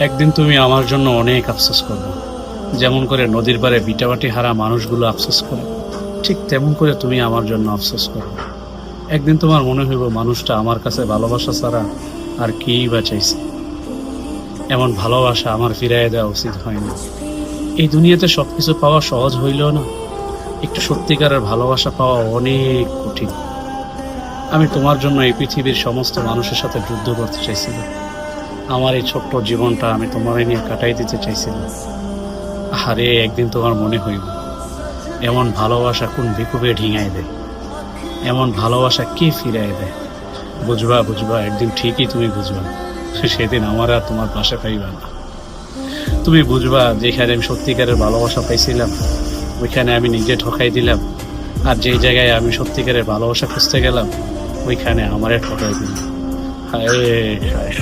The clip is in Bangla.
একদিন তুমি আমার জন্য অনেক আফসোস করবে, যেমন করে নদীর পাড়ে বিটাবাটি হারা মানুষগুলো আফসোস করে, ঠিক তেমন করে তুমি আমার জন্য আফসোস করবে। একদিন তোমার মনে হইব মানুষটা আমার কাছে ভালোবাসা ছাড়া আর কি বা চাইছে। এমন ভালোবাসা আমার ফিরাইয়া দেওয়া উচিত হয়নি। এই দুনিয়াতে সবকিছু পাওয়া সহজ হইলেও না, একটু সত্যিকারের ভালোবাসা পাওয়া অনেক কঠিন। আমি তোমার জন্য এই পৃথিবীর সমস্ত মানুষের সাথে যুদ্ধ করতে চাইছিলাম। আমার এই ছোট্ট জীবনটা আমি তোমার নিয়ে কাটাই দিতে চাইছিলাম। আরে একদিন তোমার মনে হইব এমন ভালোবাসা কোন বিকুবে ঢিঙাই দেয়, এমন ভালোবাসা কে ফিরাই দেয়। বুঝবা বুঝবা, একদিন ঠিকই তুমি বুঝবা। সেদিন আমার আর তোমার পাশে পাইবা না। তুমি বুঝবা যেখানে আমি সত্যিকারের ভালোবাসা পাইছিলাম ওইখানে আমি নিজে ঠকাই দিলাম, আর যেই জায়গায় আমি সত্যিকারের ভালোবাসা খুঁজতে গেলাম ওইখানে আমারে ঠকাই দিলাম। হায় হায়।